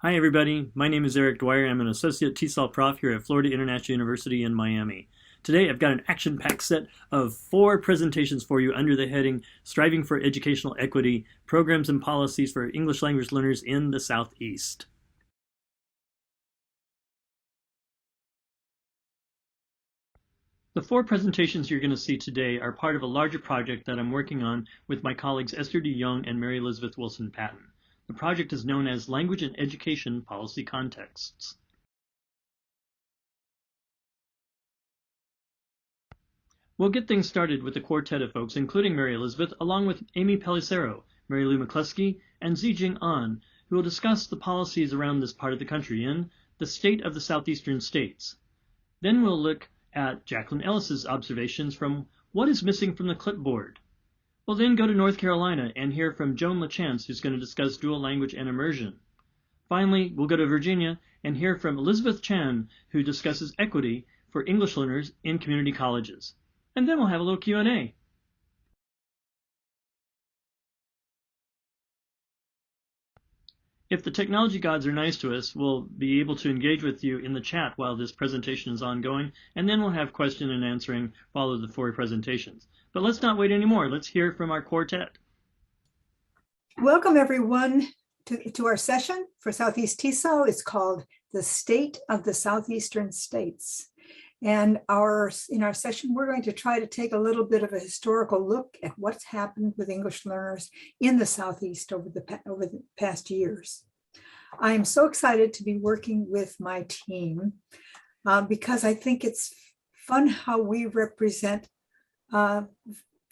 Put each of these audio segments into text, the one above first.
Hi everybody, my name is Eric Dwyer. I'm an Associate TESOL Prof here at Florida International University in Miami. Today I've got an action-packed set of 4 presentations for you under the heading Striving for Educational Equity, Programs and Policies for English Language Learners in the Southeast. The 4 presentations you're going to see today are part of a larger project that I'm working on with my colleagues Esther DeYoung and Mary Elisabeth Wilson-Patton. The project is known as Language and Education Policy Contexts. We'll get things started with a quartet of folks, including Mary Elisabeth, along with Amy Pelissero, Mary Lou McCloskey, and Zijing who will discuss the policies around this part of the country in the state of the Southeastern states. Then we'll look at Jacqueline Ellis's observations from What is Missing from the Clipboard. We'll then go to North Carolina and hear from Joan LaChance, who's going to discuss dual language and immersion. Finally, we'll go to Virginia and hear from Elisabeth Chan, who discusses equity for English learners in community colleges. And then we'll have a little Q&A. If the technology gods are nice to us, we'll be able to engage with you in the chat while this presentation is ongoing, and then we'll have question and answering follow the 4 presentations. But let's not wait anymore. Let's hear from our quartet. Welcome everyone to our session for Southeast TESOL. It's called The State of the Southeastern States. And in our session, we're going to try to take a little bit of a historical look at what's happened with English learners in the Southeast over the past years. I am so excited to be working with my team because I think it's fun how we represent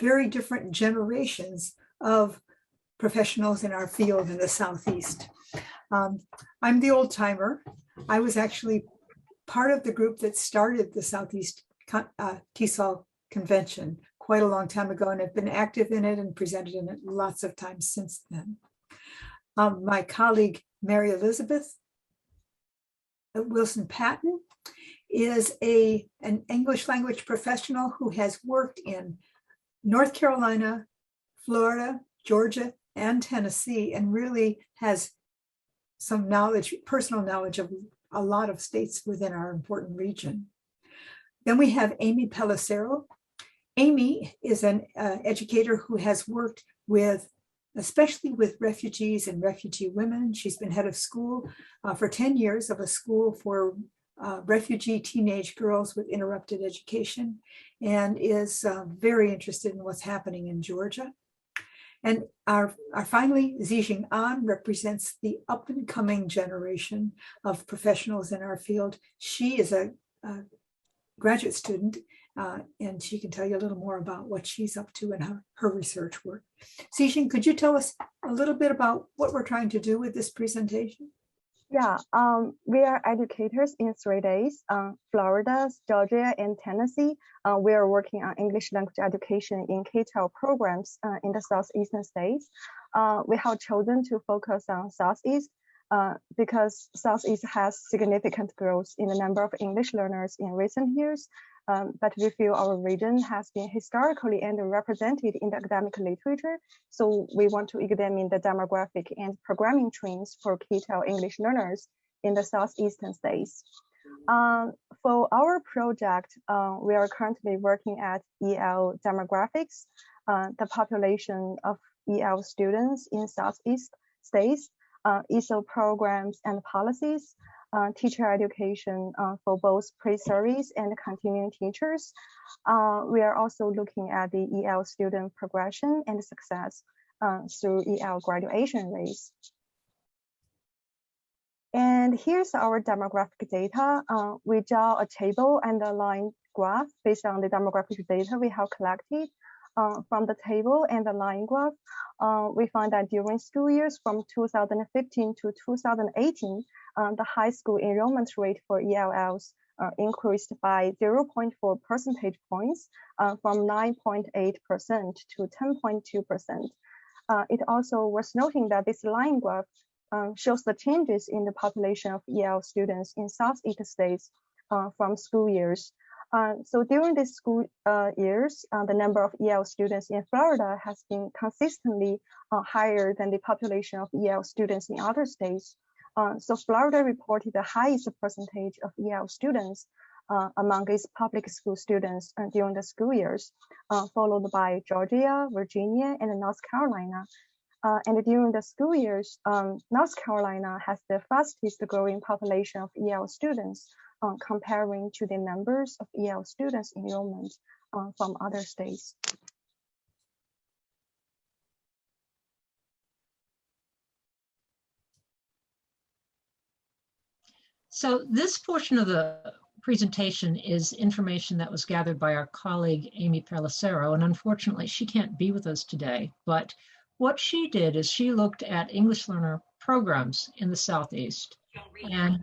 very different generations of professionals in our field in the Southeast. I'm the old timer. I was actually part of the group that started the Southeast TESOL convention quite a long time ago, and have been active in it and presented in it lots of times since then. My colleague, Mary Elisabeth Wilson-Patton, is an English language professional who has worked in North Carolina, Florida, Georgia, and Tennessee, and really has some knowledge, personal knowledge of a lot of states within our important region. Then we have Amy Pelissero. Amy is an educator who has worked with, especially with refugees and refugee women. She's been head of school for 10 years of a school for refugee teenage girls with interrupted education, and is very interested in what's happening in Georgia. And our finally, Zijing represents the up and coming generation of professionals in our field. She is a graduate student, and she can tell you a little more about what she's up to and her research work. Zijing, could you tell us a little bit about what we're trying to do with this presentation? Yeah, we are educators in 3 days, Florida, Georgia, and Tennessee. We are working on English language education in K-12 programs in the Southeastern states. We have chosen to focus on Southeast because Southeast has significant growth in the number of English learners in recent years. But we feel our region has been historically underrepresented in the academic literature, so we want to examine the demographic and programming trends for K-12 English learners in the Southeastern states. For our project, we are currently working at EL demographics, the population of EL students in Southeast states, ESOL programs and policies, teacher education for both pre-service and continuing teachers. We are also looking at the EL student progression and success through EL graduation rates. And here's our demographic data. We draw a table and a line graph based on the demographic data we have collected. From the table and the line graph, we find that during school years from 2015 to 2018, the high school enrollment rate for ELLs increased by 0.4 percentage points from 9.8% to 10.2%. It also was noting that this line graph shows the changes in the population of EL students in Southeast states from school years. So during these school years, the number of EL students in Florida has been consistently higher than the population of EL students in other states. So Florida reported the highest percentage of EL students among its public school students during the school years, followed by Georgia, Virginia, and North Carolina. And during the school years, North Carolina has the fastest growing population of EL students, comparing to the numbers of EL students enrollment from other states. So this portion of the presentation is information that was gathered by our colleague, Amy Pelissero, and unfortunately she can't be with us today, but what she did is she looked at English learner programs in the Southeast, and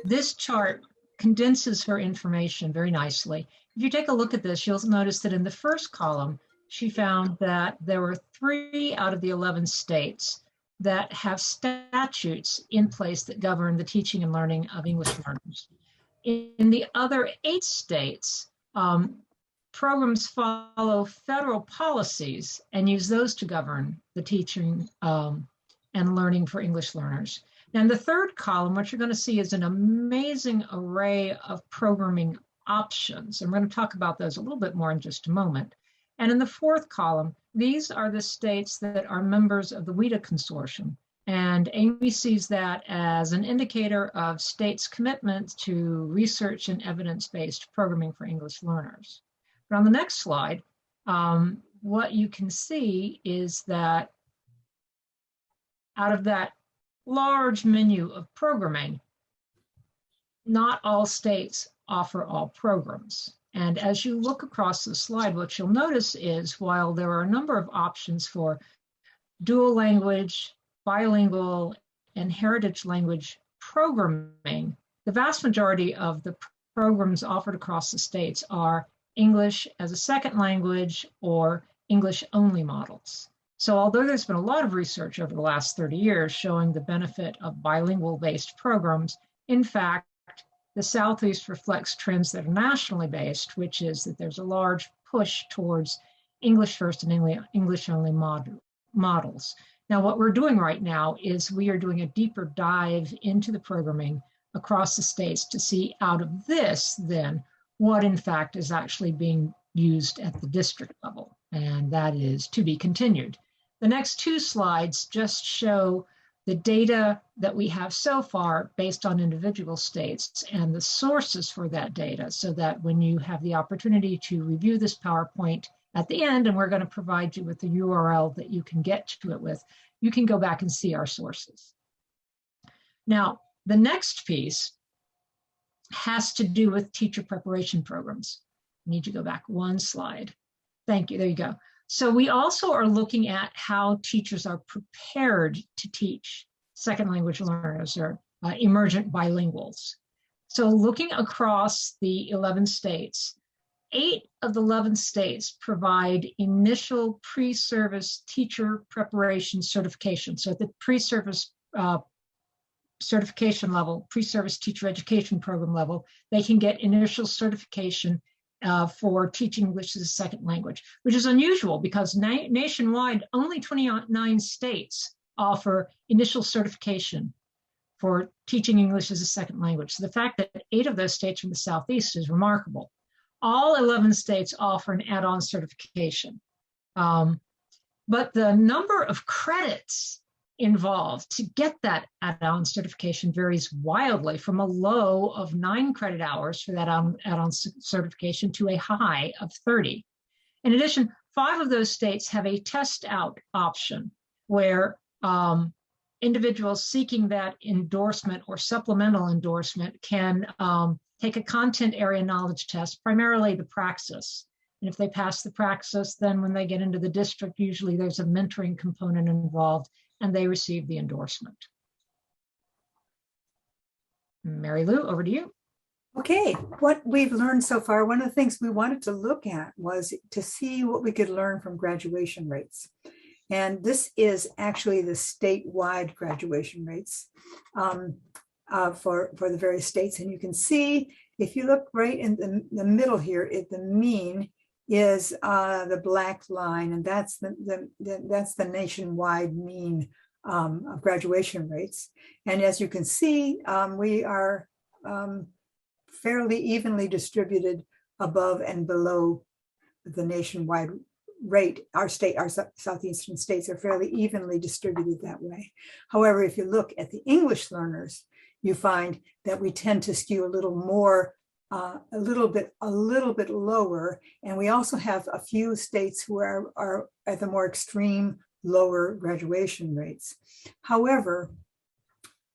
this chart condenses her information very nicely. If you take a look at this, you'll notice that in the first column, she found that there were 3 out of the 11 states that have statutes in place that govern the teaching and learning of English learners. In the other 8 states, programs follow federal policies and use those to govern the teaching and learning for English learners. Now, in the third column, what you're going to see is an amazing array of programming options. And we're going to talk about those a little bit more in just a moment. And in the fourth column, these are the states that are members of the WIDA consortium. And Amy sees that as an indicator of states' commitment to research and evidence-based programming for English learners. But on the next slide, what you can see is that out of that large menu of programming, not all states offer all programs. And as you look across the slide, what you'll notice is while there are a number of options for dual language, bilingual, and heritage language programming, the vast majority of the programs offered across the states are English as a second language or English only models. So although there's been a lot of research over the last 30 years showing the benefit of bilingual based programs, in fact, the Southeast reflects trends that are nationally based, which is that there's a large push towards English first and English only models. Now, what we're doing right now is we are doing a deeper dive into the programming across the states to see out of this then what in fact is actually being used at the district level, and that is to be continued. The next 2 slides just show the data that we have so far based on individual states and the sources for that data, so that when you have the opportunity to review this PowerPoint at the end, and we're going to provide you with the URL that you can get to it with, you can go back and see our sources. Now, the next piece has to do with teacher preparation programs. I need to go back 1 slide. Thank you, there you go. So we also are looking at how teachers are prepared to teach second language learners or emergent bilinguals. So looking across the 11 states, 8 of the 11 states provide initial pre-service teacher preparation certification. So at the pre-service certification level, pre-service teacher education program level, they can get initial certification for teaching English as a second language, which is unusual because nationwide, only 29 states offer initial certification for teaching English as a second language. So the fact that 8 of those states from the Southeast is remarkable. All 11 states offer an add-on certification. But the number of credits involved to get that add-on certification varies wildly, from a low of 9 credit hours for that add-on certification to a high of 30. In addition, 5 of those states have a test out option where individuals seeking that endorsement or supplemental endorsement can take a content area knowledge test, primarily the praxis. And if they pass the praxis, then when they get into the district, usually there's a mentoring component involved and they receive the endorsement. Mary Lou, over to you. Okay, what we've learned so far, one of the things we wanted to look at was to see what we could learn from graduation rates. And this is actually the statewide graduation rates for the various states. And you can see, if you look right in the middle here, the mean is the black line, and that's the nationwide mean of graduation rates. And as you can see, we are fairly evenly distributed above and below the nationwide rate. Our Southeastern states are fairly evenly distributed that way. However, if you look at the English learners, you find that we tend to skew a little more, a little bit lower. And we also have a few states who are at the more extreme lower graduation rates. However,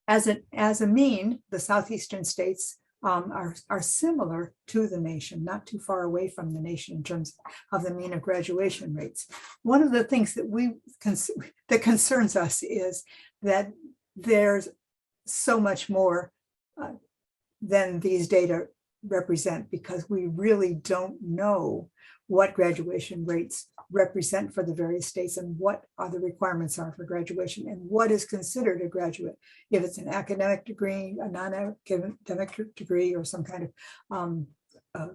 as a mean, the Southeastern states are similar to the nation, not too far away from the nation in terms of the mean of graduation rates. One of the things that concerns us is that there's so much more than these data represent, because we really don't know what graduation rates represent for the various states and what the requirements are for graduation and what is considered a graduate. If it's an academic degree, a non-academic degree, or some kind of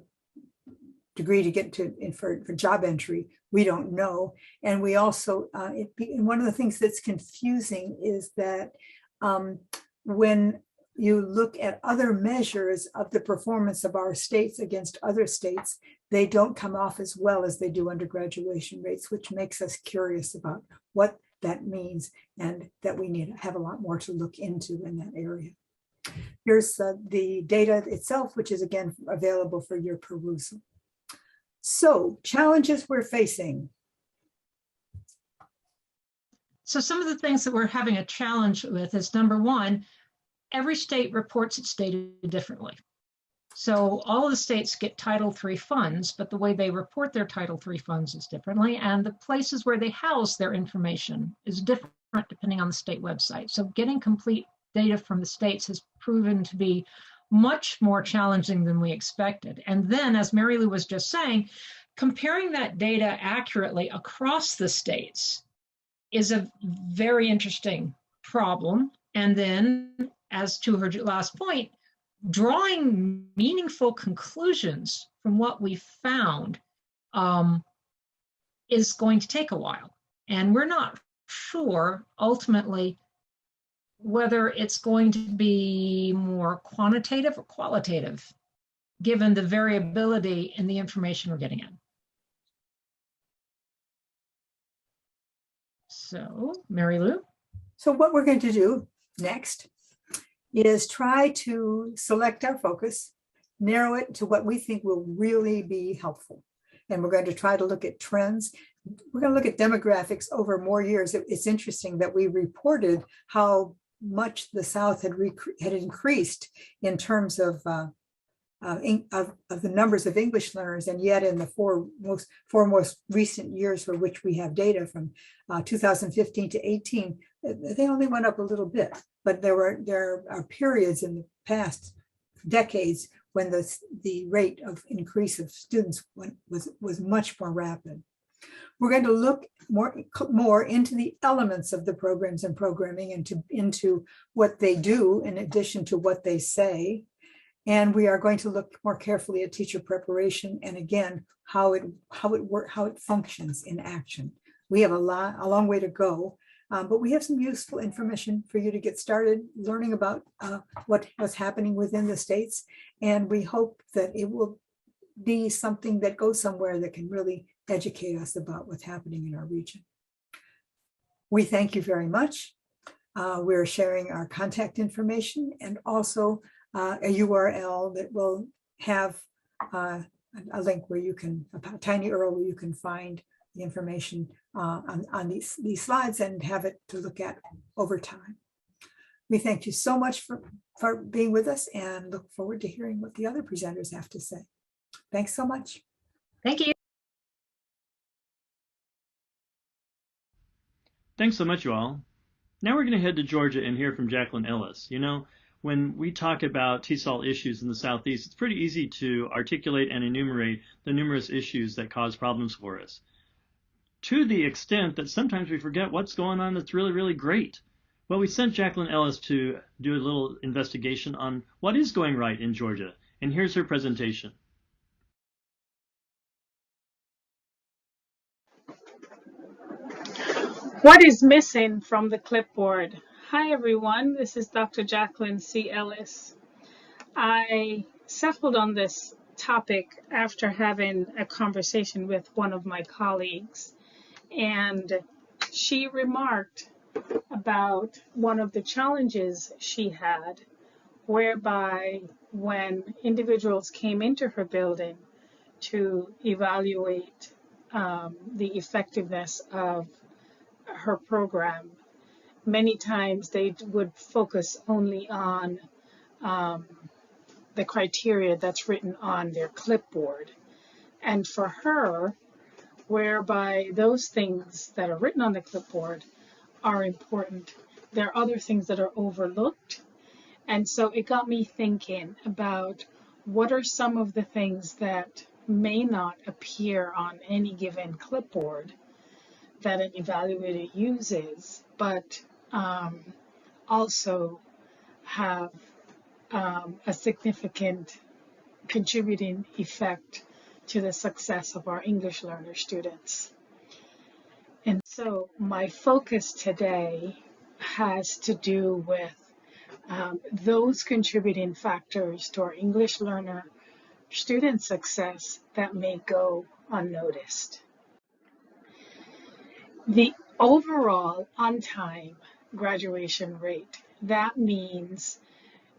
degree to get to for job entry, we don't know. And we also, one of the things that's confusing is that when you look at other measures of the performance of our states against other states, they don't come off as well as they do under graduation rates, which makes us curious about what that means, and that we need to have a lot more to look into in that area. Here's the data itself, which is again available for your perusal. So, challenges we're facing. So some of the things that we're having a challenge with is, number one, every state reports its data differently. So all of the states get Title III funds, but the way they report their Title III funds is differently, and the places where they house their information is different depending on the state website. So getting complete data from the states has proven to be much more challenging than we expected. And then, as Mary Lou was just saying, comparing that data accurately across the states is a very interesting problem. And then, as to her last point, drawing meaningful conclusions from what we found is going to take a while. And we're not sure ultimately whether it's going to be more quantitative or qualitative, given the variability in the information we're getting in. So, Mary Lou? So what we're going to do next is try to select our focus, narrow it to what we think will really be helpful. And we're going to try to look at trends. We're going to look at demographics over more years. It's interesting that we reported how much the South had increased in terms of the numbers of English learners, and yet in the four most recent years for which we have data from 2015 to 18, they only went up a little bit. But there are periods in the past decades when the rate of increase of students was much more rapid. We're going to look more into the elements of the programs and programming, and into what they do in addition to what they say. And we are going to look more carefully at teacher preparation, and again, how it functions in action. We have a long way to go, but we have some useful information for you to get started learning about what's happening within the states. And we hope that it will be something that goes somewhere that can really educate us about what's happening in our region. We thank you very much. We're sharing our contact information and also a URL that will have a link where you can, a tiny URL where you can find the information on these slides and have it to look at over time. We thank you so much for being with us and look forward to hearing what the other presenters have to say. Thanks so much. Thank you. Thanks so much, you all. Now we're going to head to Georgia and hear from Jacqueline Ellis. You know, when we talk about TESOL issues in the Southeast, it's pretty easy to articulate and enumerate the numerous issues that cause problems for us, to the extent that sometimes we forget what's going on that's really, really great. Well, we sent Jacqueline Ellis to do a little investigation on what is going right in Georgia, and here's her presentation. What is missing from the clipboard? Hi everyone, this is Dr. Jacqueline C Ellis. I settled on this topic after having a conversation with one of my colleagues, and she remarked about one of the challenges she had, whereby when individuals came into her building to evaluate the effectiveness of her program, many times they would focus only on the criteria that's written on their clipboard. And for her, whereby those things that are written on the clipboard are important, there are other things that are overlooked. And so it got me thinking about what are some of the things that may not appear on any given clipboard that an evaluator uses, but also have a significant contributing effect to the success of our English learner students. And so my focus today has to do with those contributing factors to our English learner student success that may go unnoticed. The overall on-time graduation rate, that means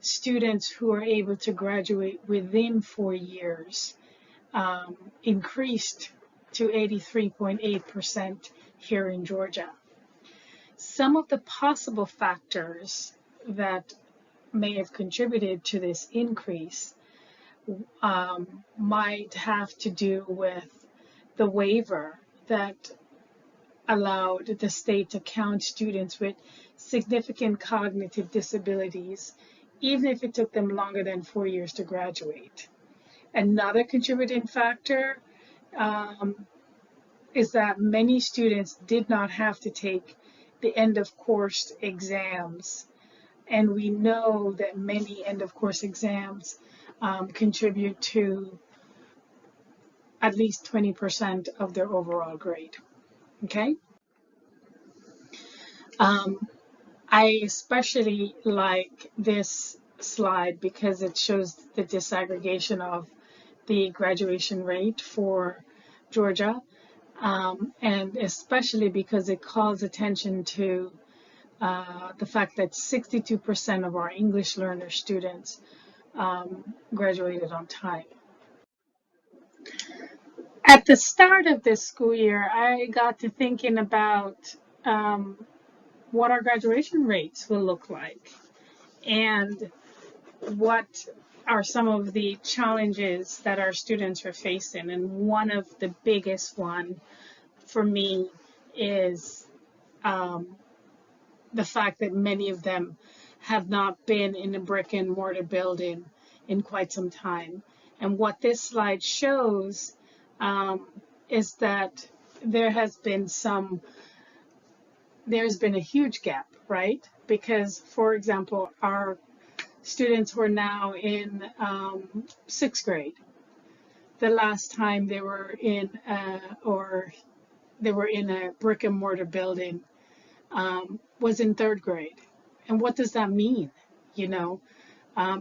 students who are able to graduate within 4 years, increased to 83.8% here in Georgia. Some of the possible factors that may have contributed to this increase might have to do with the waiver that allowed the state to count students with significant cognitive disabilities, even if it took them longer than 4 years to graduate. Another contributing factor is that many students did not have to take the end of course exams. And we know that many end of course exams contribute to at least 20% of their overall grade. Okay. I especially like this slide because it shows the disaggregation of the graduation rate for Georgia, and especially because it calls attention to the fact that 62% of our English learner students graduated on time. At the start of this school year, I got to thinking about what our graduation rates will look like and what are some of the challenges that our students are facing. And one of the biggest one for me is the fact that many of them have not been in a brick and mortar building in quite some time. And what this slide shows is that there's been a huge gap, right? Because, for example, our students who are now in 6th grade, the last time they were in a brick and mortar building was in 3rd grade. And what does that mean? You know,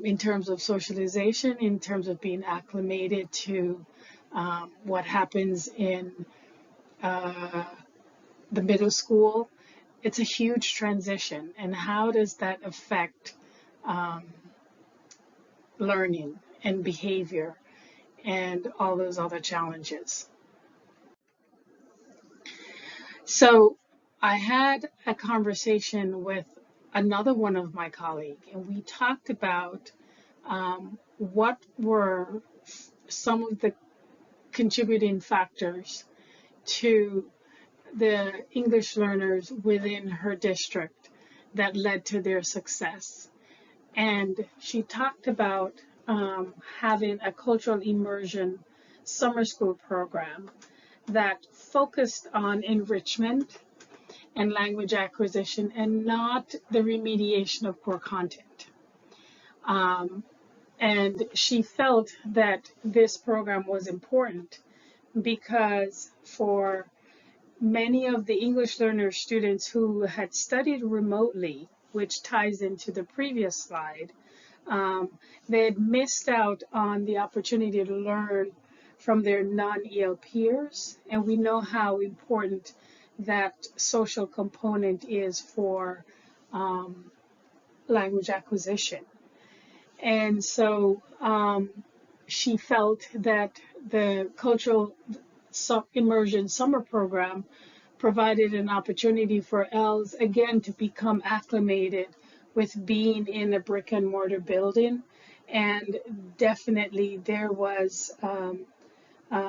in terms of socialization, in terms of being acclimated to what happens in the middle school. It's a huge transition. And how does that affect learning and behavior and all those other challenges? So I had a conversation with another one of my colleagues, and we talked about what were some of the contributing factors to the English learners within her district that led to their success. And she talked about having a cultural immersion summer school program that focused on enrichment and language acquisition and not the remediation of poor content. And she felt that this program was important because for many of the English learner students who had studied remotely, which ties into the previous slide, they had missed out on the opportunity to learn from their non-EL peers, and we know how important that social component is for language acquisition. And so she felt that the cultural immersion summer program provided an opportunity for ELs again to become acclimated with being in a brick and mortar building. And definitely there was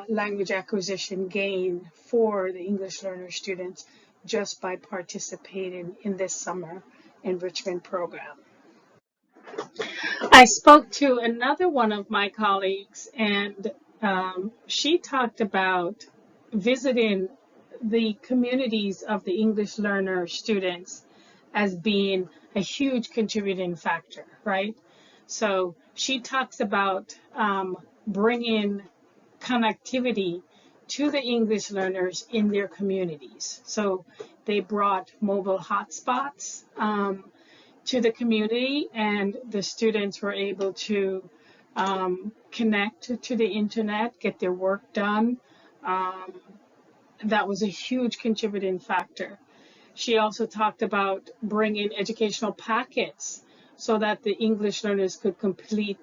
language acquisition gain for the English learner students just by participating in this summer enrichment program. I spoke to another one of my colleagues, and she talked about visiting the communities of the English learner students as being a huge contributing factor, right? So she talks about bringing connectivity to the English learners in their communities. So they brought mobile hotspots to the community, and the students were able to connect to the internet, get their work done. That was a huge contributing factor. She also talked about bringing educational packets so that the English learners could complete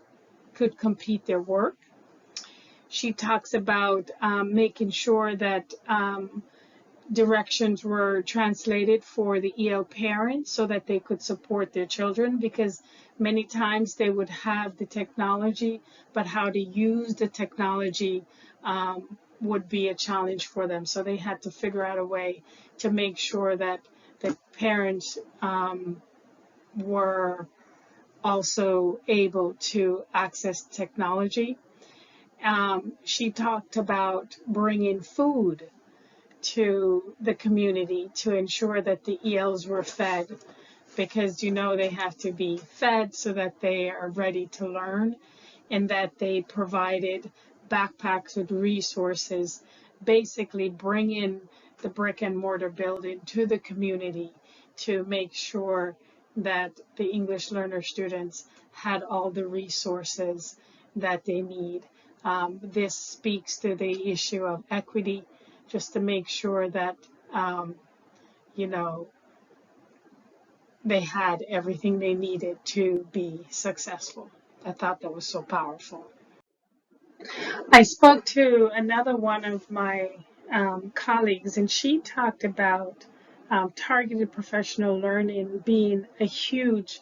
their work. She talks about making sure that directions were translated for the EL parents so that they could support their children, because many times they would have the technology, but how to use the technology would be a challenge for them. So they had to figure out a way to make sure that the parents were also able to access technology. She talked about bringing food to the community to ensure that the ELs were fed, because you know they have to be fed so that they are ready to learn, and that they provided backpacks with resources, basically bringing the brick and mortar building to the community to make sure that the English learner students had all the resources that they need. This speaks to the issue of equity, just to make sure that, you know, they had everything they needed to be successful. I thought that was so powerful. I spoke to another one of my colleagues, and she talked about targeted professional learning being a huge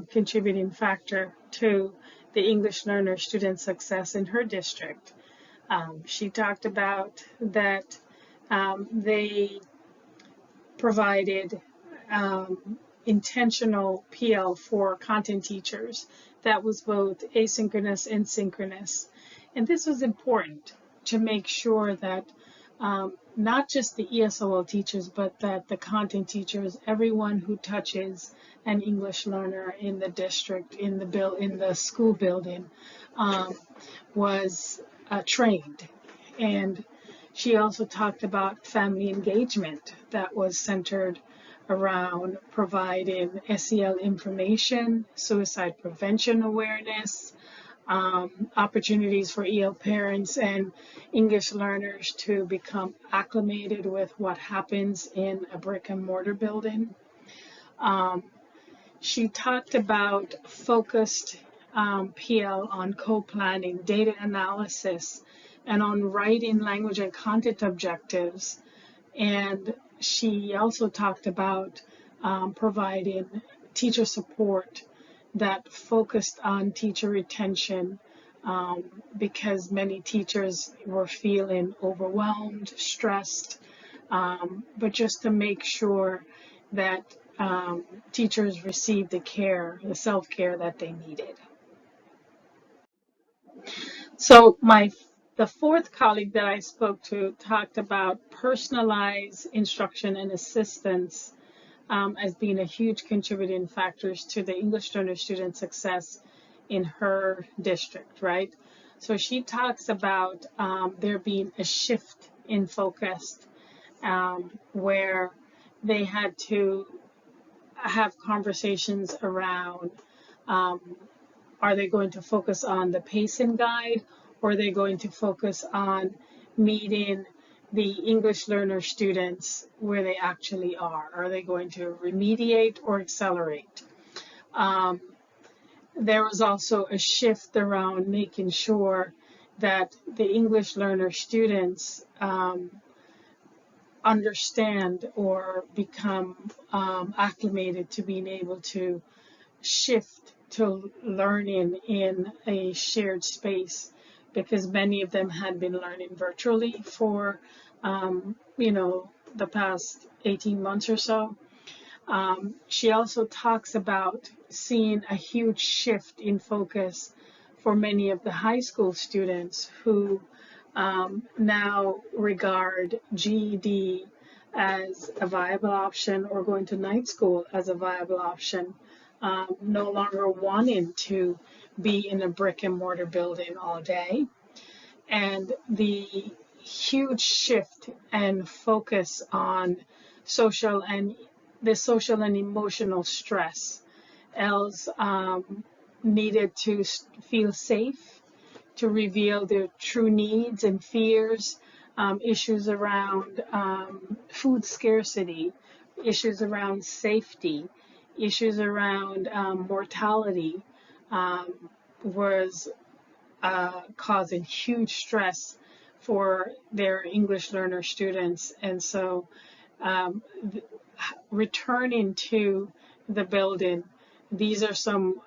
contributing factor to the English learner student success in her district. She talked about that they provided intentional PL for content teachers that was both asynchronous and synchronous. And this was important to make sure that not just the ESOL teachers, but that the content teachers, everyone who touches an English learner in the district, in the school building, was trained. And she also talked about family engagement that was centered around providing SEL information, suicide prevention awareness, opportunities for EL parents and English learners to become acclimated with what happens in a brick and mortar building. She talked about focused PL on co-planning, data analysis, and on writing language and content objectives. And she also talked about providing teacher support that focused on teacher retention, because many teachers were feeling overwhelmed, stressed, but just to make sure that teachers received the care, the self-care that they needed. So the fourth colleague that I spoke to talked about personalized instruction and assistance as being a huge contributing factors to the English learner student success in her district, right? So she talks about there being a shift in focus where they had to have conversations around, are they going to focus on the pacing guide, or are they going to focus on meeting the English learner students where they actually are? Are they going to remediate or accelerate? There was also a shift around making sure that the English learner students understand or become acclimated to being able to shift to learning in a shared space, because many of them had been learning virtually for the past 18 months or so. She also talks about seeing a huge shift in focus for many of the high school students who now regard GED as a viable option, or going to night school as a viable option, no longer wanting to be in a brick and mortar building all day. And the huge shift and focus on social and emotional stress. Els needed to feel safe, to reveal their true needs and fears, issues around food scarcity, issues around safety, issues around mortality, was causing huge stress for their English learner students. And so returning to the building, these are some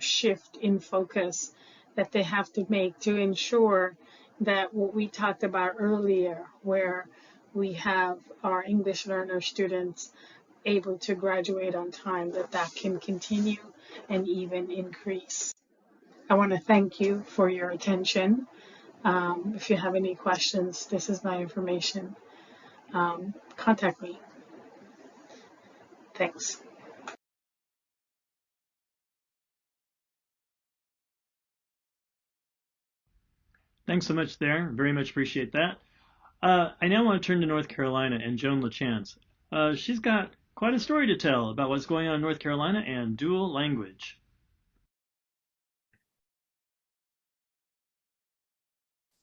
shift in focus that they have to make to ensure that what we talked about earlier, where we have our English learner students able to graduate on time, that can continue and even increase. I want to thank you for your attention. If you have any questions, this is my information. Contact me. Thanks. Thanks so much there. Very much appreciate that. I now want to turn to North Carolina and Joan LaChance. She's got quite a story to tell about what's going on in North Carolina and dual language.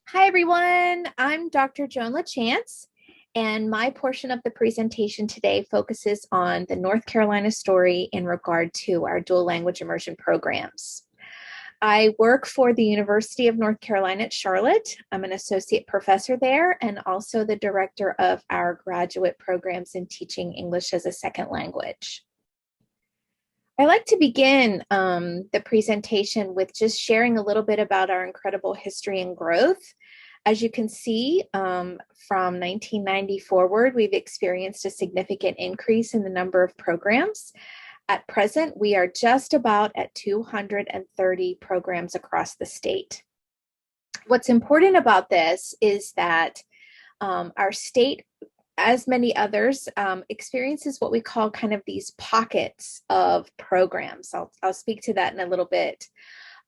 Hi, everyone. I'm Dr. Joan LaChance, and my portion of the presentation today focuses on the North Carolina story in regard to our dual language immersion programs. I work for the University of North Carolina at Charlotte. I'm an associate professor there and also the director of our graduate programs in teaching English as a second language. I like to begin the presentation with just sharing a little bit about our incredible history and growth. As you can see, from 1990 forward, we've experienced a significant increase in the number of programs. At present, we are just about at 230 programs across the state. What's important about this is that our state, as many others, experiences what we call kind of these pockets of programs. I'll speak to that in a little bit.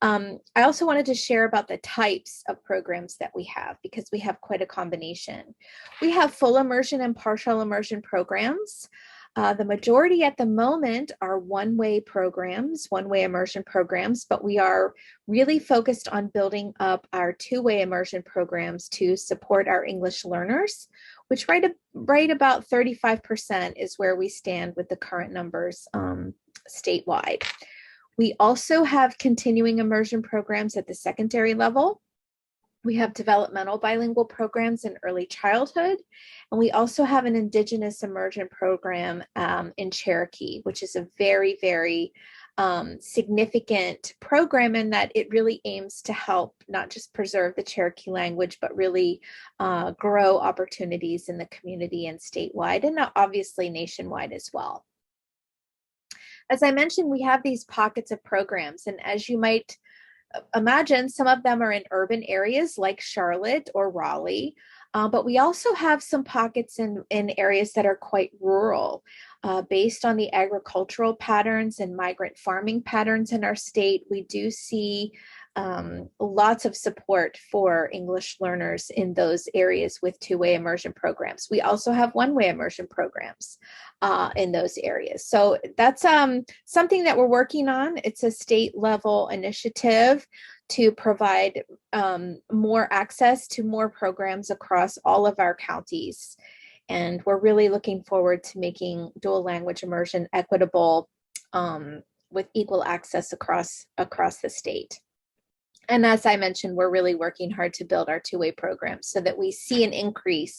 I also wanted to share about the types of programs that we have, because we have quite a combination. We have full immersion and partial immersion programs. The majority at the moment are one-way programs, one-way immersion programs, but we are really focused on building up our two-way immersion programs to support our English learners, which right about 35% is where we stand with the current numbers statewide. We also have continuing immersion programs at the secondary level. We have developmental bilingual programs in early childhood, and we also have an Indigenous immersion program in Cherokee, which is a very, very significant program in that it really aims to help not just preserve the Cherokee language, but really grow opportunities in the community and statewide, and obviously nationwide as well. As I mentioned, we have these pockets of programs, and as you might imagine, some of them are in urban areas like Charlotte or Raleigh, but we also have some pockets in areas that are quite rural. Based on the agricultural patterns and migrant farming patterns in our state, we do see lots of support for English learners in those areas with two-way immersion programs. We also have one-way immersion programs in those areas. So that's something that we're working on. It's a state level initiative to provide more access to more programs across all of our counties. And we're really looking forward to making dual language immersion equitable with equal access across the state. And as I mentioned, we're really working hard to build our two-way programs so that we see an increase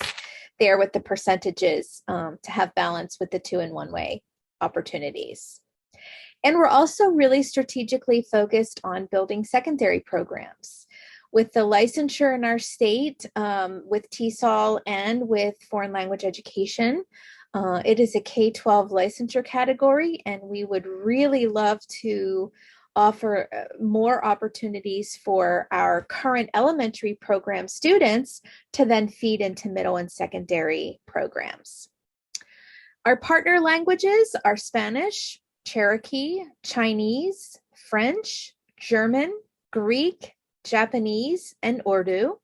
there with the percentages to have balance with the two and one-way opportunities. And we're also really strategically focused on building secondary programs. With the licensure in our state, with TESOL and with foreign language education, it is a K-12 licensure category, and we would really love to offer more opportunities for our current elementary program students to then feed into middle and secondary programs. Our partner languages are Spanish, Cherokee, Chinese, French, German, Greek, Japanese, and Urdu.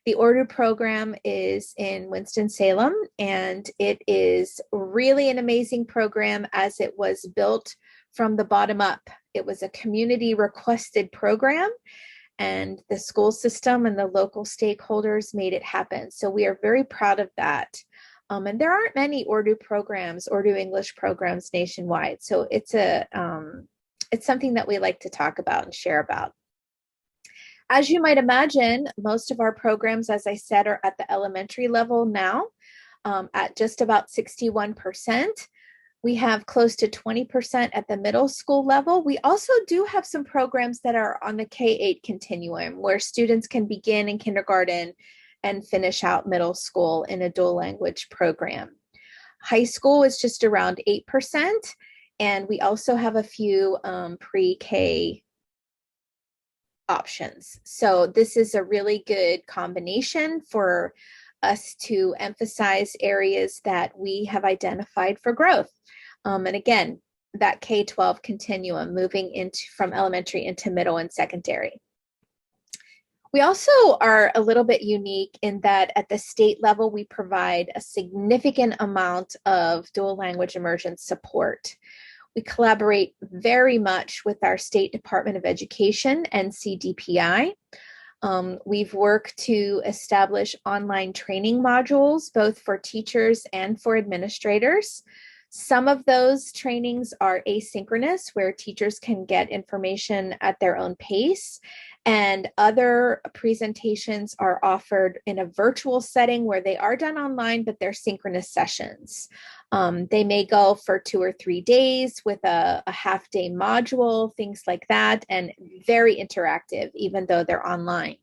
The Urdu program is in Winston-Salem, and it is really an amazing program as it was built from the bottom up. It was a community requested program, and the school system and the local stakeholders made it happen. So we are very proud of that. And there aren't many Urdu programs, Urdu English programs nationwide. So it's something that we like to talk about and share about. As you might imagine, most of our programs, as I said, are at the elementary level now, at just about 61%. We have close to 20% at the middle school level. We also do have some programs that are on the K-8 continuum where students can begin in kindergarten and finish out middle school in a dual language program. High school is just around 8%, and we also have a few pre-K options. So this is a really good combination for us to emphasize areas that we have identified for growth. And again, that K-12 continuum moving into from elementary into middle and secondary. We also are a little bit unique in that at the state level, we provide a significant amount of dual language immersion support. We collaborate very much with our State Department of Education and CDPI. We've worked to establish online training modules, both for teachers and for administrators. Some of those trainings are asynchronous, where teachers can get information at their own pace, and other presentations are offered in a virtual setting where they are done online, but they're synchronous sessions. They may go for 2 or 3 days with a half-day module, things like that, and very interactive, even though they're online.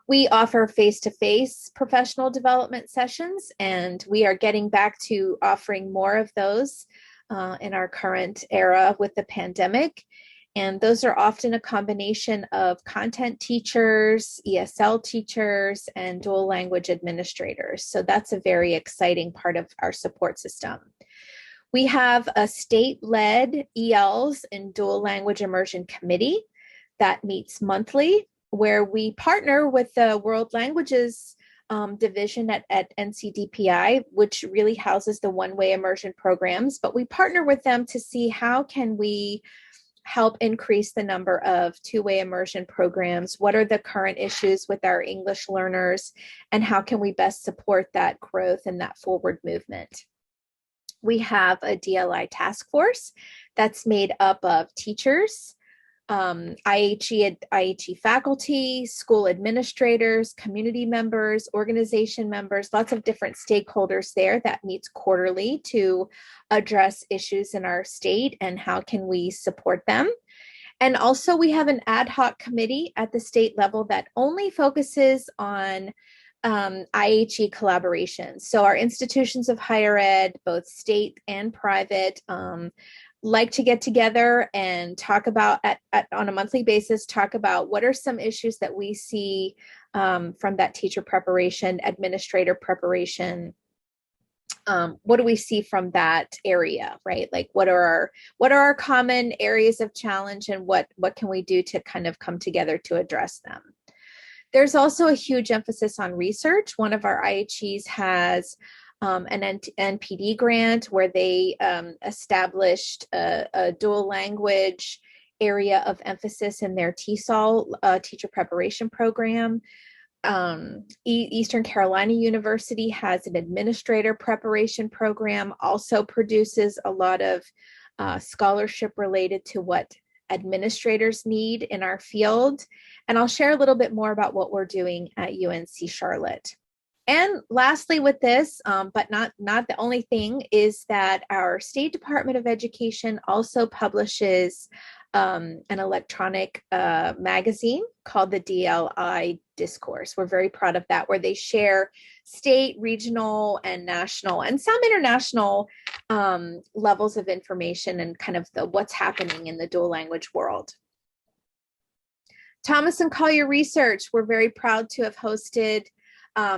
We offer face-to-face professional development sessions, and we are getting back to offering more of those in our current era with the pandemic. And those are often a combination of content teachers, ESL teachers, and dual language administrators. So that's a very exciting part of our support system. We have a state-led ELs and dual language immersion committee that meets monthly, where we partner with the World Languages division at NCDPI, which really houses the one-way immersion programs. But we partner with them to see how can we help increase the number of two-way immersion programs, what are the current issues with our English learners, and how can we best support that growth and that forward movement. We have a DLI task force that's made up of teachers, IHE faculty, school administrators, community members, organization members, lots of different stakeholders there that meets quarterly to address issues in our state and how can we support them. And also we have an ad hoc committee at the state level that only focuses on IHE collaboration. So our institutions of higher ed, both state and private, like to get together and talk about on a monthly basis, talk about what are some issues that we see from that teacher preparation, administrator preparation what do we see from that area, right? Like what are our common areas of challenge, and what can we do to kind of come together to address them? There's also a huge emphasis on research. One of our IHEs has an NPD grant where they established a dual language area of emphasis in their TESOL teacher preparation program. Eastern Carolina University has an administrator preparation program, also produces a lot of scholarship related to what administrators need in our field. And I'll share a little bit more about what we're doing at UNC Charlotte. And lastly with this, but not the only thing, is that our State Department of Education also publishes an electronic magazine called the DLI Discourse. We're very proud of that, where they share state, regional, and national, and some international levels of information and kind of what's happening in the dual language world. Thomas and Collier Research, we're very proud to have hosted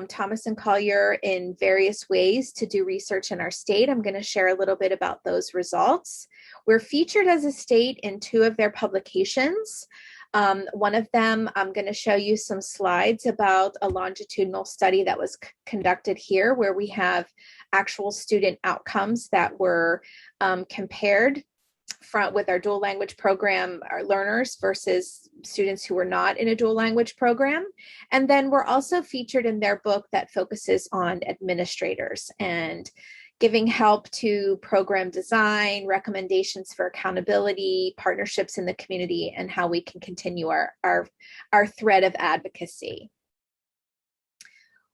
Thomas and Collier in various ways to do research in our state. I'm going to share a little bit about those results. We're featured as a state in 2 of their publications. One of them, I'm going to show you some slides about a longitudinal study that was conducted here, where we have actual student outcomes that were compared with our dual language program, our learners versus students who were not in a dual language program. And then we're also featured in their book that focuses on administrators and giving help to program design, recommendations for accountability, partnerships in the community, and how we can continue our thread of advocacy.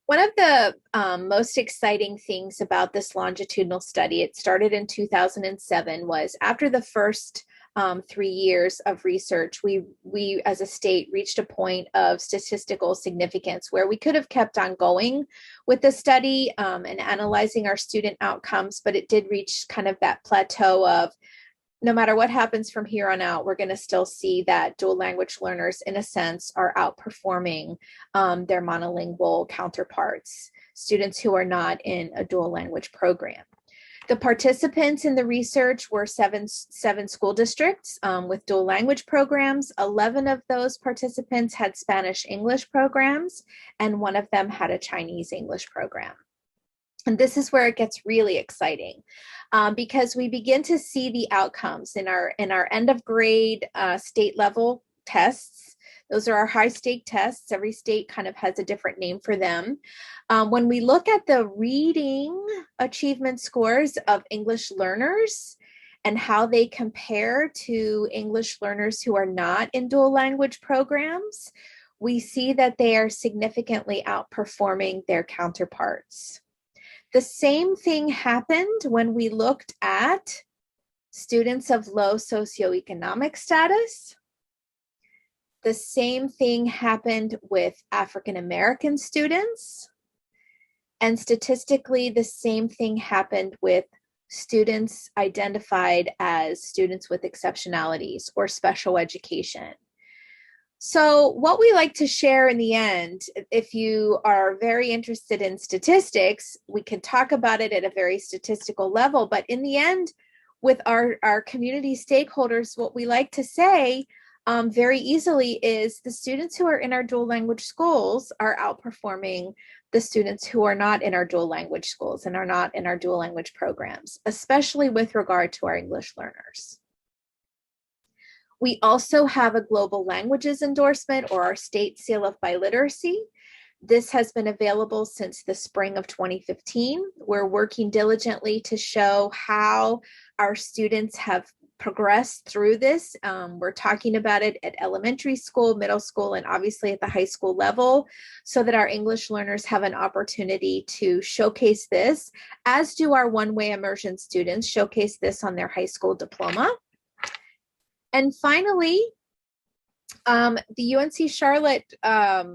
One of the most exciting things about this longitudinal study, it started in 2007, was after the first 3 years of research, we as a state reached a point of statistical significance where we could have kept on going with the study and analyzing our student outcomes, but it did reach kind of that plateau of, no matter what happens from here on out, we're going to still see that dual language learners, in a sense, are outperforming their monolingual counterparts, students who are not in a dual language program. The participants in the research were seven school districts with dual language programs. 11 of those participants had Spanish-English programs, and 1 of them had a Chinese-English program. And this is where it gets really exciting because we begin to see the outcomes in our end of grade state level tests. Those are our high stake tests. Every state kind of has a different name for them. When we look at the reading achievement scores of English learners and how they compare to English learners who are not in dual language programs, we see that they are significantly outperforming their counterparts. The same thing happened when we looked at students of low socioeconomic status. The same thing happened with African American students. And statistically, the same thing happened with students identified as students with exceptionalities or special education. So what we like to share in the end, if you are very interested in statistics, we can talk about it at a very statistical level, but in the end, with our community stakeholders, what we like to say very easily is the students who are in our dual language schools are outperforming the students who are not in our dual language schools and are not in our dual language programs, especially with regard to our English learners. We also have a global languages endorsement, or our state seal of biliteracy. This has been available since the spring of 2015. We're working diligently to show how our students have progressed through this. We're talking about it at elementary school, middle school, and obviously at the high school level, so that our English learners have an opportunity to showcase this, as do our one-way immersion students showcase this on their high school diploma. And finally, the UNC Charlotte,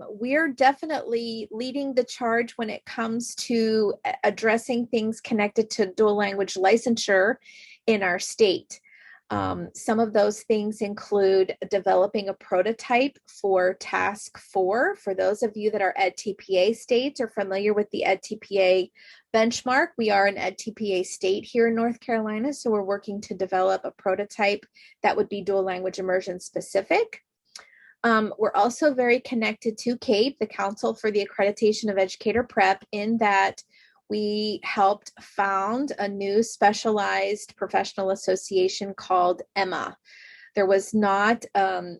we're definitely leading the charge when it comes to addressing things connected to dual language licensure in our state. Some of those things include developing a prototype for task 4. For those of you that are EdTPA states or familiar with the EdTPA benchmark, we are an EdTPA state here in North Carolina, so we're working to develop a prototype that would be dual language immersion specific. We're also very connected to CAPE, the Council for the Accreditation of Educator Prep, in that we helped found a new specialized professional association called EMMA. There was not a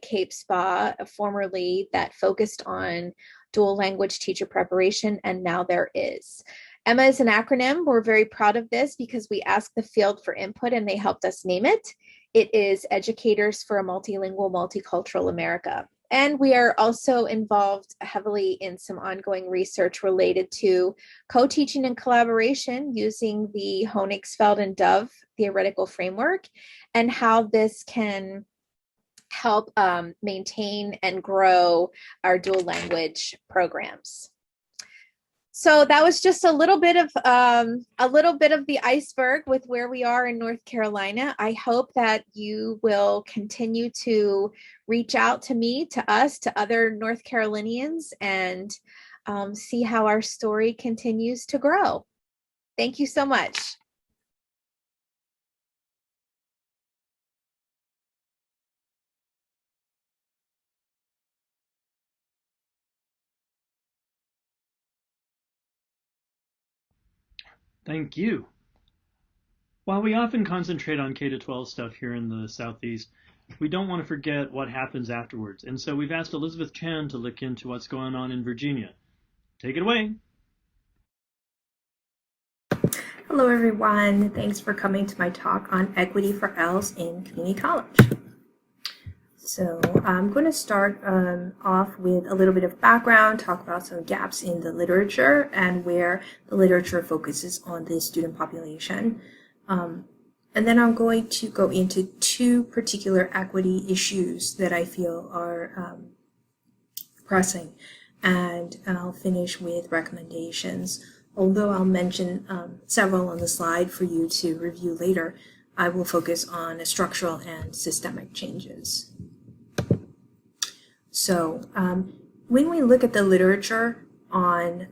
CAPE SPA, formerly that focused on dual language teacher preparation, and now there is. EMMA is an acronym. We're very proud of this because we asked the field for input and they helped us name it. It is Educators for a Multilingual, Multicultural America. And we are also involved heavily in some ongoing research related to co-teaching and collaboration using the Honigfeld and Dove theoretical framework, and how this can help maintain and grow our dual language programs. So that was just a little bit of the iceberg with where we are in North Carolina. I hope that you will continue to reach out to me, to us, to other North Carolinians, and see how our story continues to grow. Thank you so much. Thank you. While we often concentrate on K-12 stuff here in the Southeast, we don't want to forget what happens afterwards. And so we've asked Elisabeth Chan to look into what's going on in Virginia. Take it away. Hello, everyone. Thanks for coming to my talk on equity for ELS in community college. So I'm going to start off with a little bit of background, talk about some gaps in the literature and where the literature focuses on the student population. And then I'm going to go into 2 particular equity issues that I feel are pressing. And I'll finish with recommendations. Although I'll mention several on the slide for you to review later, I will focus on structural and systemic changes. So when we look at the literature on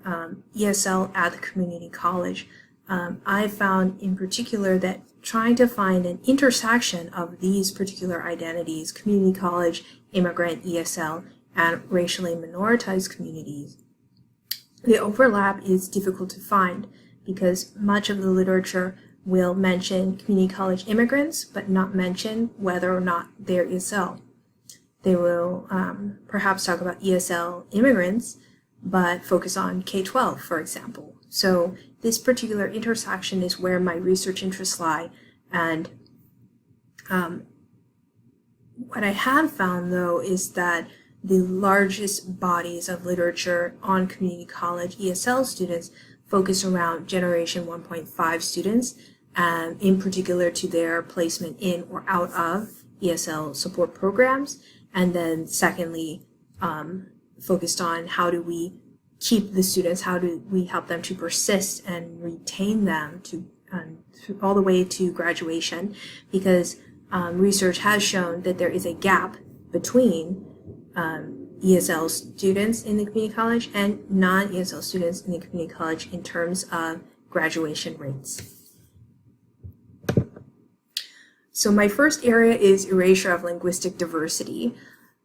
ESL at the community college, I found in particular that trying to find an intersection of these particular identities, community college, immigrant, ESL, and racially minoritized communities, the overlap is difficult to find because much of the literature will mention community college immigrants, but not mention whether or not they're ESL. They will perhaps talk about ESL immigrants, but focus on K-12, for example. So this particular intersection is where my research interests lie. And what I have found, though, is that the largest bodies of literature on community college ESL students focus around Generation 1.5 students, and in particular to their placement in or out of ESL support programs. And then secondly, focused on how do we keep the students, how do we help them to persist and retain them to all the way to graduation, because research has shown that there is a gap between ESL students in the community college and non-ESL students in the community college in terms of graduation rates. So my first area is erasure of linguistic diversity.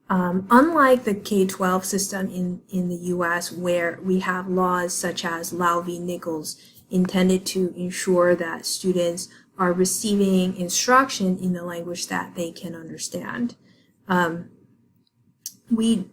Unlike the K-12 system in the U.S., where we have laws such as Lau v. Nichols intended to ensure that students are receiving instruction in the language that they can understand, we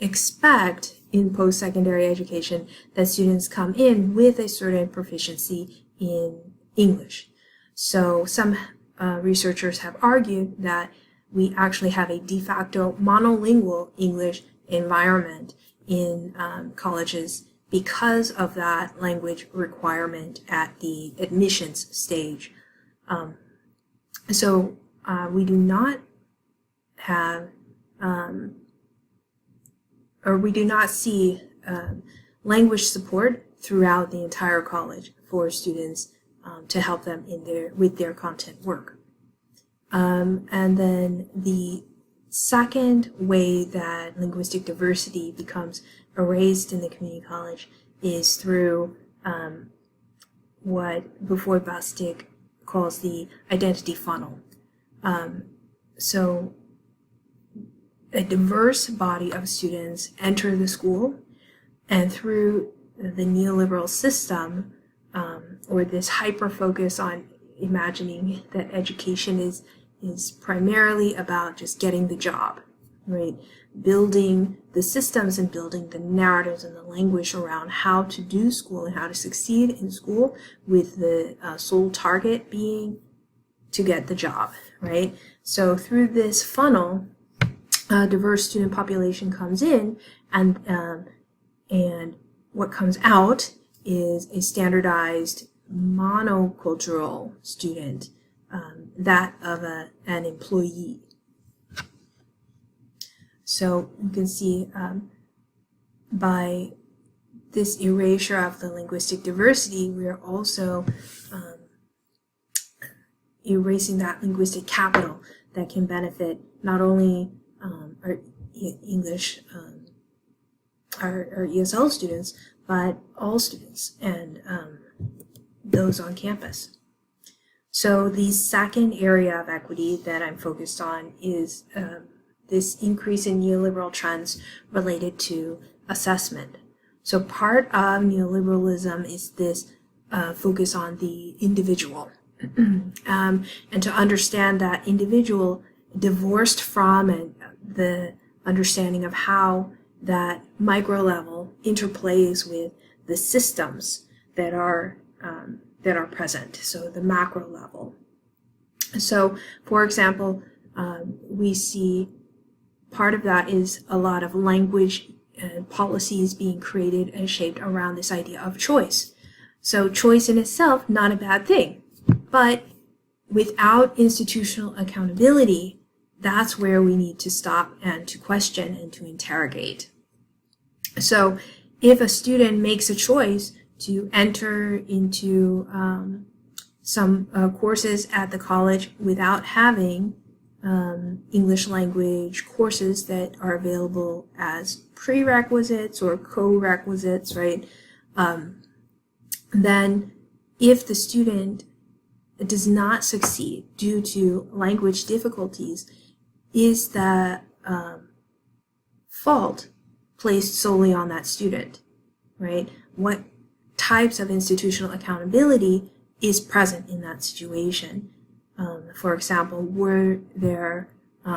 expect in post-secondary education that students come in with a certain proficiency in English. So some researchers have argued that we actually have a de facto monolingual English environment in colleges because of that language requirement at the admissions stage. So we do not have, or we do not see language support throughout the entire college for students to help them with their content work. And then the second way that linguistic diversity becomes erased in the community college is through what before Bostic calls the identity funnel. So a diverse body of students enter the school, and through the neoliberal system, or this hyper focus on imagining that education is primarily about just getting the job, right? Building the systems and building the narratives and the language around how to do school and how to succeed in school, with the sole target being to get the job, right? So through this funnel, a diverse student population comes in, and what comes out is a standardized monocultural student, that of an employee. So you can see by this erasure of the linguistic diversity, we are also erasing that linguistic capital that can benefit not only our English, our ESL students, but all students and those on campus. So the second area of equity that I'm focused on is this increase in neoliberal trends related to assessment. So part of neoliberalism is this focus on the individual, and to understand that individual divorced from the understanding of how that micro level interplays with the systems that are present, so the macro level. So, for example, we see part of that is a lot of language and policies being created and shaped around this idea of choice. So choice in itself, not a bad thing, but without institutional accountability, that's where we need to stop and to question and to interrogate. So if a student makes a choice to enter into some courses at the college without having English language courses that are available as prerequisites or co-requisites, right? Then if the student does not succeed due to language difficulties, is the fault placed solely on that student, right? What types of institutional accountability is present in that situation? For example, were there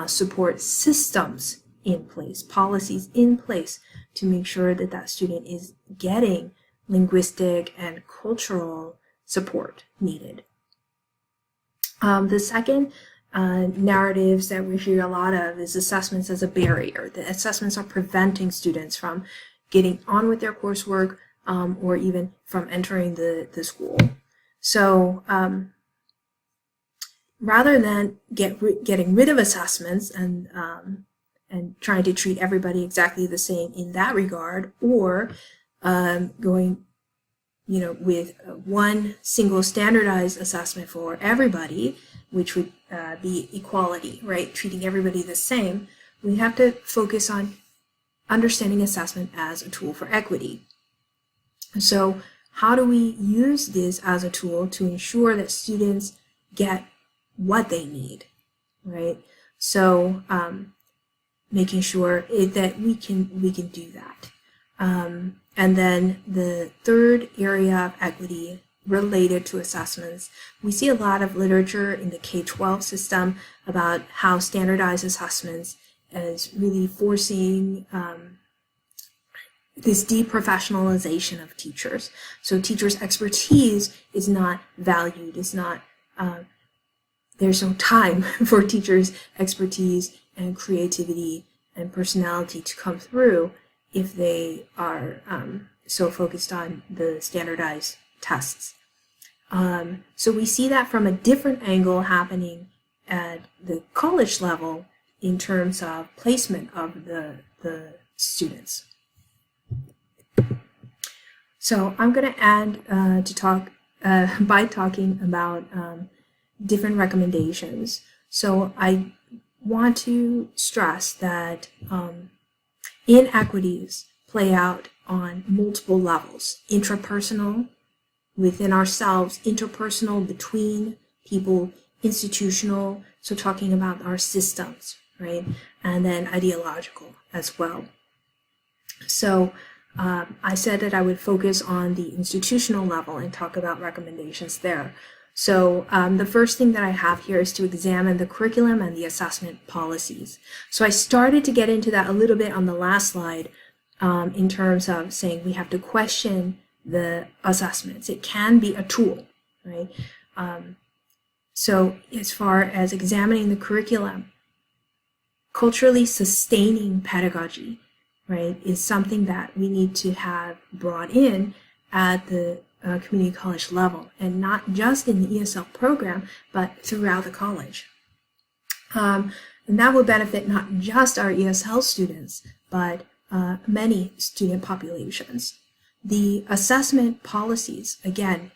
support systems in place, policies in place to make sure that that student is getting linguistic and cultural support needed? The second narratives that we hear a lot of is assessments as a barrier. The assessments are preventing students from getting on with their coursework, or even from entering the school. So rather than getting rid of assessments and trying to treat everybody exactly the same in that regard, or going, with one single standardized assessment for everybody, which would be equality, right? Treating everybody the same, we have to focus on understanding assessment as a tool for equity. So how do we use this as a tool to ensure that students get what they need, right? So making sure that we can do that. And then the third area of equity related to assessments, we see a lot of literature in the K-12 system about how standardized assessments is really forcing this deprofessionalization of teachers. So teachers' expertise is not valued, is not, there's no time for teachers' expertise and creativity and personality to come through if they are so focused on the standardized tests. So we see that from a different angle happening at the college level in terms of placement of the students. So I'm going to end by talking about different recommendations. So I want to stress that inequities play out on multiple levels: intrapersonal, within ourselves, interpersonal, between people, institutional, so talking about our systems, right? And then ideological as well. So I said that I would focus on the institutional level and talk about recommendations there. So the first thing that I have here is to examine the curriculum and the assessment policies. So I started to get into that a little bit on the last slide in terms of saying we have to question the assessments. It can be a tool, right? So as far as examining the curriculum, culturally sustaining pedagogy, right, is something that we need to have brought in at the community college level, and not just in the ESL program, but throughout the college. And that will benefit not just our ESL students, but many student populations. The assessment policies, again,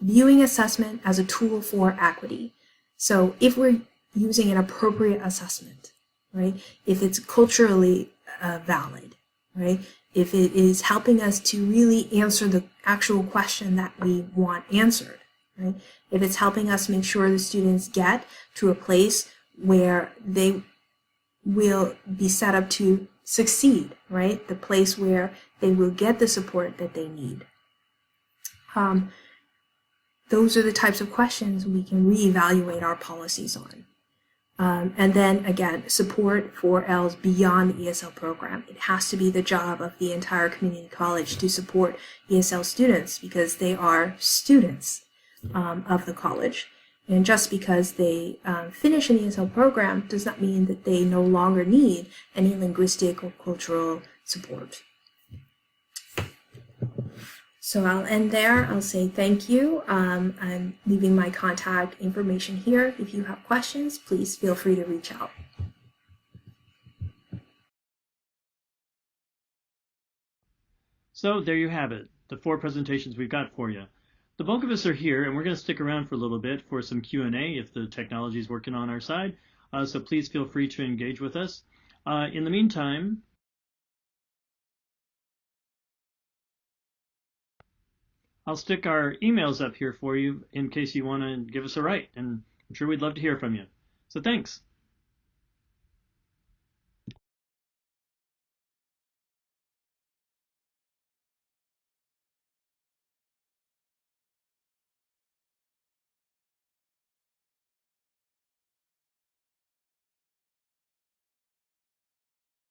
viewing assessment as a tool for equity. So if we're using an appropriate assessment, right, if it's culturally valid, right, if it is helping us to really answer the actual question that we want answered, right, if it's helping us make sure the students get to a place where they will be set up to succeed, right, the place where they will get the support that they need. Those are the types of questions we can reevaluate our policies on. And then again, support for ELS beyond the ESL program. It has to be the job of the entire community college to support ESL students, because they are students of the college. And just because they finish an ESL program does not mean that they no longer need any linguistic or cultural support. So I'll end there. I'll say thank you. I'm leaving my contact information here. If you have questions, please feel free to reach out. So there you have it, the 4 presentations we've got for you. The bulk of us are here, and we're going to stick around for a little bit for some Q&A if the technology is working on our side. So please feel free to engage with us. In the meantime, I'll stick our emails up here for you in case you want to give us a write, and I'm sure we'd love to hear from you. So thanks.